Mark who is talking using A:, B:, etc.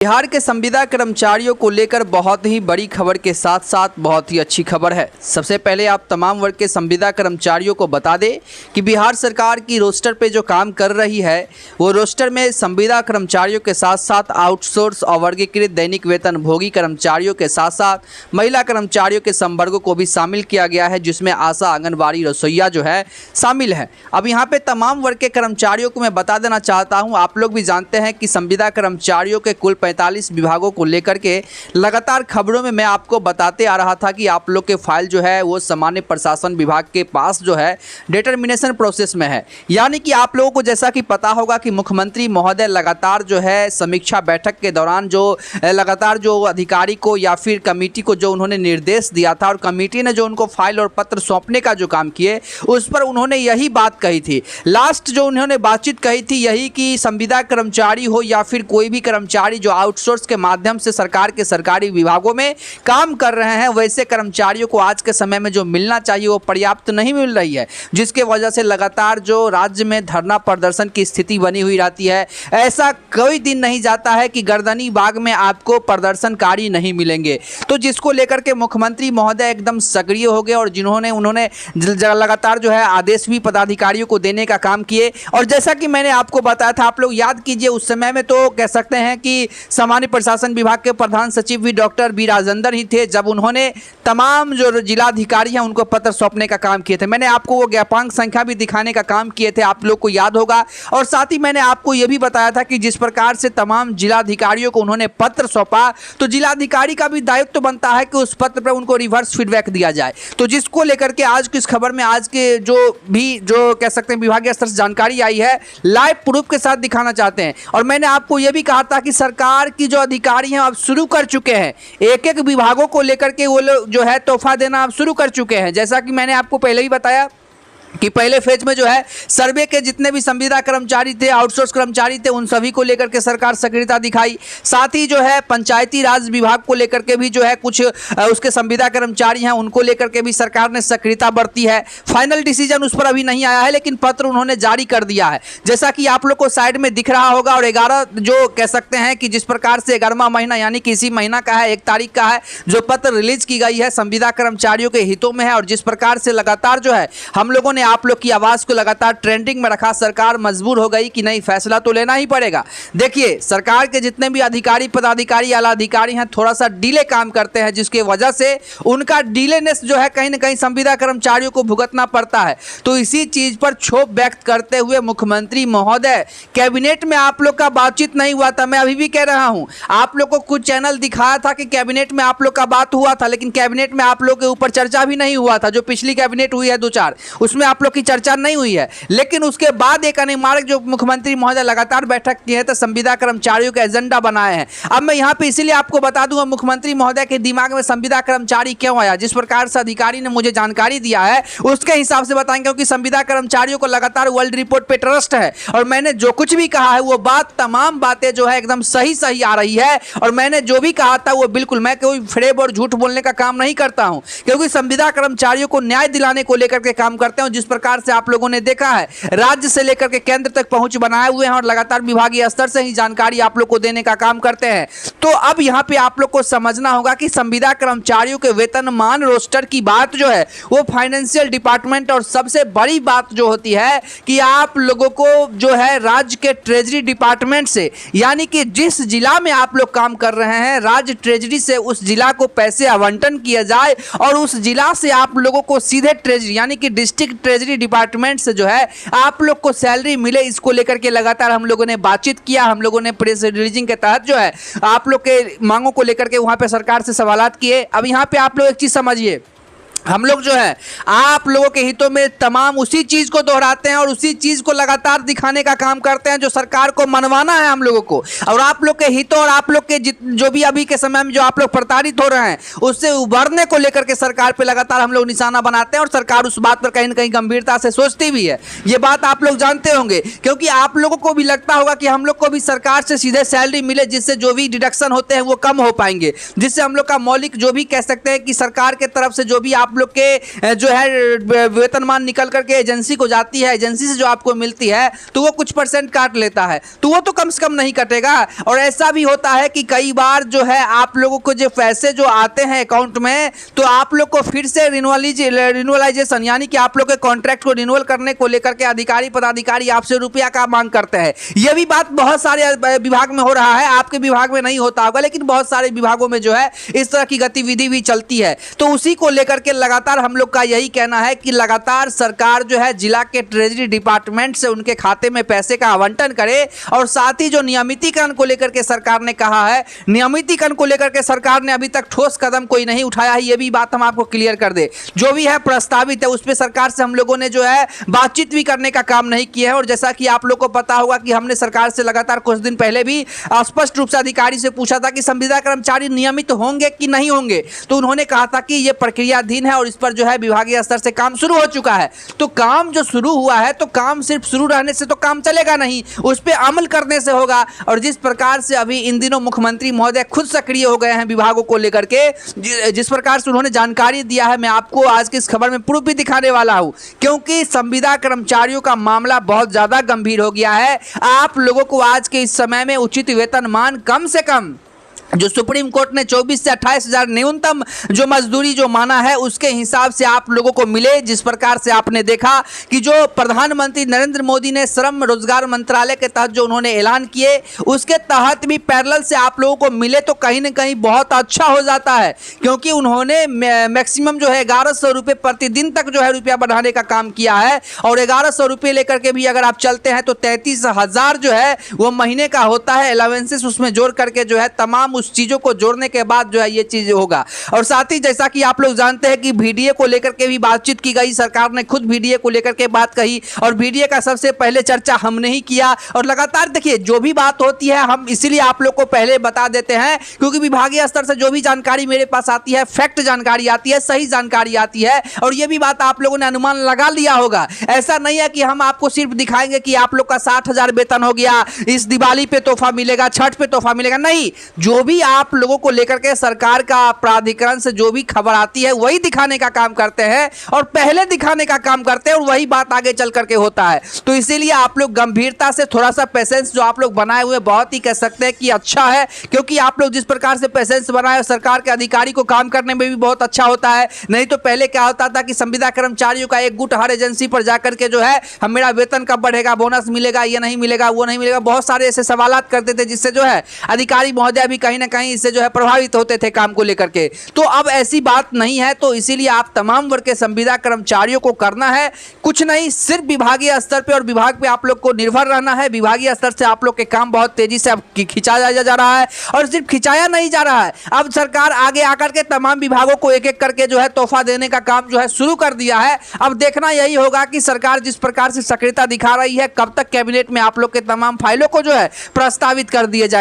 A: बिहार के संविदा कर्मचारियों को लेकर बहुत ही बड़ी खबर के साथ साथ बहुत ही अच्छी खबर है। सबसे पहले आप तमाम वर्ग के संविदा कर्मचारियों को बता दें कि बिहार सरकार की रोस्टर पे जो काम कर रही है वो रोस्टर में संविदा कर्मचारियों के साथ साथ आउटसोर्स और वर्गीकृत दैनिक वेतन भोगी कर्मचारियों के साथ साथ महिला कर्मचारियों के संवर्गों को भी शामिल किया गया है, जिसमें आशा, आंगनबाड़ी, रसोईया जो है शामिल है। अब यहाँ पे तमाम वर्ग के कर्मचारियों को मैं बता देना चाहता हूँ, आप लोग भी जानते हैं कि संविदा कर्मचारियों के कुल 45 विभागों को लेकर के लगातार खबरों में मैं आपको बताते आ रहा था कि आप लोग के फाइल जो है वो सामान्य प्रशासन विभाग के पास जो है डिटर्मिनेशन प्रोसेस में है। यानी कि आप लोगों को जैसा कि पता होगा कि मुख्यमंत्री महोदय लगातार जो है समीक्षा बैठक के दौरान जो लगातार जो अधिकारी को या फिर कमेटी को जो उन्होंने निर्देश दिया था और कमेटी ने जो उनको फाइल और पत्र सौंपने का जो काम किए उस पर उन्होंने यही बात कही थी। लास्ट जो उन्होंने बातचीत कही थी यही कि संविदा कर्मचारी हो या फिर कोई भी कर्मचारी जो आउटसोर्स के माध्यम से सरकार के सरकारी विभागों में काम कर रहे हैं, वैसे कर्मचारियों को आज के समय में जो मिलना चाहिए वो पर्याप्त नहीं मिल रही है, जिसके वजह से लगातार जो राज्य में धरना प्रदर्शन की स्थिति बनी हुई रहती है। ऐसा कोई दिन नहीं जाता है कि गर्दनी बाग में आपको प्रदर्शनकारी नहीं मिलेंगे। तो जिसको लेकर के मुख्यमंत्री महोदय एकदम सक्रिय हो गए और उन्होंने लगातार जो है आदेश भी पदाधिकारियों को देने का काम किए। और जैसा कि मैंने आपको बताया था, आप लोग याद कीजिए उस समय में तो कह सकते हैं कि सामान्य प्रशासन विभाग के प्रधान सचिव भी डॉक्टर बी राजेंद्र ही थे, जब उन्होंने तमाम जो जिलाधिकारी हैं उनको पत्र सौंपने का काम किए थे। मैंने आपको वो ज्ञापांक संख्या भी दिखाने का काम किए थे, आप लोग को याद होगा। और साथ ही मैंने आपको ये भी बताया था कि जिस प्रकार से तमाम जिलाधिकारियों को उन्होंने पत्र सौंपा तो जिलाधिकारी का भी दायित्व तो बनता है कि उस पत्र पर उनको रिवर्स फीडबैक दिया जाए। तो जिसको लेकर के आज की इस खबर में आज के जो कह सकते हैं विभागीय स्तर से जानकारी आई है, लाइव प्रूफ के साथ दिखाना चाहते हैं। और मैंने आपको यह भी कहा था कि सरकार की जो अधिकारी हैं अब शुरू कर चुके हैं, एक एक विभागों को लेकर के वो लोग जो है तोहफा देना अब शुरू कर चुके हैं। जैसा कि मैंने आपको पहले ही बताया कि पहले फेज में जो है सर्वे के जितने भी संविदा कर्मचारी थे, आउटसोर्स कर्मचारी थे, उन सभी को लेकर के सरकार सक्रियता दिखाई। साथ ही जो है पंचायती राज विभाग को लेकर के भी जो है कुछ उसके संविदा कर्मचारी हैं उनको लेकर के भी सरकार ने सक्रियता बरती है। फाइनल डिसीजन उस पर अभी नहीं आया है, लेकिन पत्र उन्होंने जारी कर दिया है, जैसा कि आप लोग को साइड में दिख रहा होगा। और 11 जो कह सकते हैं कि जिस प्रकार से 11वां महीना यानी कि इसी महीना का है, 1 तारीख का है, जो पत्र रिलीज की गई है संविदा कर्मचारियों के हितों में है। और जिस प्रकार से लगातार जो है हम लोगों ने आप लोग की आवाज को लगातार ट्रेंडिंग में रखा, सरकार मजबूर हो गई कि नहीं फैसला तो लेना ही पड़ेगा। देखिए सरकार के जितने भी अधिकारी, पदाधिकारी, आला अधिकारी हैं थोड़ा सा डिले काम करते हैं, जिसकी वजह से उनका डिलेनेस जो है कहीं ना कहीं संविदा कर्मचारियों को भुगतना पड़ता है। तो इसी चीज पर क्षोभ व्यक्त करते हुए मुख्यमंत्री महोदय, कैबिनेट में आप लोग का बातचीत नहीं हुआ था, मैं अभी भी कह रहा हूं, आप लोग को कुछ चैनल दिखाया था कि कैबिनेट में आप लोग का बात हुआ था, लेकिन कैबिनेट में आप लोग के ऊपर चर्चा भी नहीं हुआ था। जो पिछली कैबिनेट हुई है 2-4, उसमें आप लोग की चर्चा नहीं हुई है। लेकिन उसके बाद एक अनिवार्य जो मुख्यमंत्री महोदय लगातार बैठक की है तो संविदा कर्मचारियों का एजेंडा बनाए हैं। अब मैं यहां पे इसीलिए आपको बता दूंगा मुख्यमंत्री महोदय के दिमाग में संविदा कर्मचारी क्यों आया, जिस प्रकार से अधिकारी ने मुझे जानकारी दिया है उसके हिसाब से बताएंगे, क्योंकि संविदा कर्मचारियों को लगातार वर्ल्ड रिपोर्ट पे ट्रस्ट है। और मैंने जो कुछ भी कहा है वो तमाम बातें जो है एकदम सही आ रही है। और मैंने जो भी कहा था वो बिल्कुल, मैं कोई फ्रेब और झूठ बोलने का काम नहीं करता हूं, क्योंकि संविदा कर्मचारियों को न्याय दिलाने को लेकर के काम करते हैं। जिस प्रकार से आप लोगों ने देखा है राज्य से लेकर के केंद्र तक पहुंच बनाए हुए हैं और लगातार विभागीय स्तर से ही जानकारी आप लोग को देने का काम करते हैं। तो अब यहां पे आप लोग को समझना होगा कि संविदा कर्मचारियों के वेतनमान रोस्टर की बात जो है वो फाइनेंशियल डिपार्टमेंट, और सबसे बड़ी बात जो होती है कि आप लोगों को जो है राज्य के ट्रेजरी डिपार्टमेंट से, यानी कि जिस जिला में आप लोग काम कर रहे हैं राज्य ट्रेजरी से उस जिला को पैसे आवंटन किया जाए और उस जिला से आप लोगों को सीधे ट्रेजरी यानी कि डिस्ट्रिक्ट ट्रेजरी डिपार्टमेंट से जो है आप लोग को सैलरी मिले। इसको लेकर के लगातार हम लोगों ने बातचीत किया, हम लोगों ने प्रेस रिलीजिंग के तहत जो है आप लोग के मांगों को लेकर के वहां पे सरकार से सवालात किए। अब यहां पे आप लोग एक चीज समझिए, हम लोग जो है आप लोगों के हितों में तमाम उसी चीज को दोहराते हैं और उसी चीज को लगातार दिखाने का काम करते हैं जो सरकार को मनवाना है हम लोगों को। और आप लोग के हितों और आप लोग के जो भी अभी के समय में जो आप लोग प्रताड़ित हो रहे हैं उससे उभरने को लेकर के सरकार पे लगातार हम लोग निशाना बनाते हैं और सरकार उस बात पर कहीं ना कहीं गंभीरता से सोचती भी है। ये बात आप लोग जानते होंगे, क्योंकि आप लोगों को भी लगता होगा कि हम लोग को भी सरकार से सीधे सैलरी मिले, जिससे जो भी डिडक्शन होते हैं वो कम हो पाएंगे, जिससे हम लोग का मौलिक जो भी कह सकते हैं कि सरकार के तरफ से जो भी आप आप लोग के जो है वेतनमान निकल करके एजेंसी को जाती है, एजेंसी से जो आपको मिलती है तो वो कुछ परसेंट काट लेता है, तो वो तो कम से कम नहीं कटेगा। और ऐसा भी होता है कि कई बार जो है आप लोगों को जो पैसे जो आते हैं अकाउंट में, तो आप लोग को फिर से रिन्यूअलाइजेशन यानी कि आप लोग के कॉन्ट्रैक्ट को रिन्यूअल करने को लेकर के अधिकारी पदाधिकारी आपसे रुपया का मांग करते हैं। यह भी बात बहुत सारे विभाग में हो रहा है, आपके विभाग में नहीं होता होगा, लेकिन बहुत सारे विभागों में जो है इस तरह की गतिविधि भी चलती है। तो उसी को लेकर के लगातार हम लोग का यही कहना है कि लगातार सरकार जो है जिला के ट्रेजरी डिपार्टमेंट से उनके खाते में पैसे का आवंटन करे, और साथ ही जो नियमितीकरण को लेकर के सरकार ने कहा है, नियमितीकरण को लेकर के सरकार ने अभी तक ठोस कदम कोई नहीं उठाया है, ये भी बात हम आपको क्लियर कर दे। जो भी है प्रस्तावित है उस पर सरकार से हम लोगों ने जो है बातचीत भी करने का काम नहीं किया है। और जैसा कि आप लोग को पता होगा कि हमने सरकार से लगातार कुछ दिन पहले भी स्पष्ट रूप से अधिकारी से पूछा था कि संविदा कर्मचारी नियमित होंगे कि नहीं होंगे, तो उन्होंने कहा था कि यह प्रक्रियाधीन है और इस पर जो है विभागीय स्तर से काम शुरू हो चुका है। तो काम जो शुरू हुआ है तो काम सिर्फ शुरू रहने से तो काम चलेगा नहीं, उस पर अमल करने से होगा। और जिस प्रकार से अभी इन दिनों मुख्यमंत्री महोदय खुद सक्रिय हो गए हैं विभागों को लेकर के, जिस प्रकार से उन्होंने जानकारी दिया है, मैं आपको आज की इस खबर में प्रूफ भी दिखाने वाला हूं, क्योंकि संविदा कर्मचारियों का मामला बहुत ज्यादा गंभीर हो गया है। आप लोगों को आज के इस समय में उचित वेतनमान कम से कम जो सुप्रीम कोर्ट ने 24 से 28 हज़ार न्यूनतम जो मजदूरी जो माना है उसके हिसाब से आप लोगों को मिले। जिस प्रकार से आपने देखा कि जो प्रधानमंत्री नरेंद्र मोदी ने श्रम रोजगार मंत्रालय के तहत जो उन्होंने ऐलान किए उसके तहत भी पैरेलल से आप लोगों को मिले तो कहीं ना कहीं बहुत अच्छा हो जाता है, क्योंकि उन्होंने मैक्सिमम जो है 1100 रुपये प्रतिदिन तक जो है रुपया बढ़ाने का काम किया है। और 1100 रुपये लेकर के भी अगर आप चलते हैं तो 33,000 जो है वो महीने का होता है। अलावेंसेस उसमें जोड़ करके जो है तमाम उस चीजों को जोड़ने के बाद जो है ये चीज होगा। और साथ ही जैसा कि आप लोग जानते हैं कि VDA को लेकर के भी बातचीत की गई, सरकार ने खुद VDA को लेकर के बात कही और VDA का सबसे पहले चर्चा हमने ही किया। और लगातार देखिए जो भी बात होती है हम इसीलिए आप लोग को पहले बता देते हैं, क्योंकि विभागीय स्तर से जो भी जानकारी मेरे पास आती है फैक्ट जानकारी आती है, सही जानकारी आती है। और ये भी बात आप लोगों ने अनुमान लगा लिया होगा। ऐसा नहीं है कि हम आपको सिर्फ दिखाएंगे कि आप लोग का 60,000 वेतन हो गया, इस दिवाली पे तोहफा मिलेगा, छठ पे तोहफा मिलेगा, नहीं। जो भी आप लोगों को लेकर के सरकार का प्राधिकरण से जो भी खबर आती है वही दिखाने का काम करते हैं और पहले दिखाने का काम करते हैं और वही बात आगे चल करके होता है। तो इसीलिए आप लोग गंभीरता से थोड़ा सा पेशेंस जो आप लोग बनाए हुए बहुत ही कह सकते हैं कि अच्छा है, क्योंकि आप लोग जिस प्रकार से पेशेंस बनाए सरकार के अधिकारी को काम करने में भी बहुत अच्छा होता है। नहीं तो पहले क्या होता था कि संविदा कर्मचारियों का एक गुट हर एजेंसी पर जाकर के जो है हम मेरा वेतन कब बढ़ेगा, बोनस मिलेगा, ये नहीं मिलेगा, वो नहीं मिलेगा, बहुत सारे ऐसे सवालात करते थे जिससे जो है अधिकारी महोदय भी कहीं ना कहीं इससे जो है प्रभावित होते थे काम को लेकर के। तो अब ऐसी बात नहीं है। तो इसीलिए आप तमाम वर्ग के संविदा कर्मचारियों को करना है कुछ नहीं, सिर्फ विभागीय स्तर पे और विभाग पे आप लोग को निर्भर रहना है। विभागीय स्तर से आप लोग के काम बहुत तेजी से अब खिंचाया जा रहा है और सिर्फ खिंचाया नहीं जा रहा है, अब सरकार आगे आकर के तमाम विभागों को एक एक करके जो है तोहफा देने का काम जो है शुरू कर दिया है। अब देखना यही होगा कि सरकार जिस प्रकार से सक्रियता दिखा रही है कब तक कैबिनेट में आप लोग के तमाम फाइलों को जो है प्रस्तावित कर दिए जाए।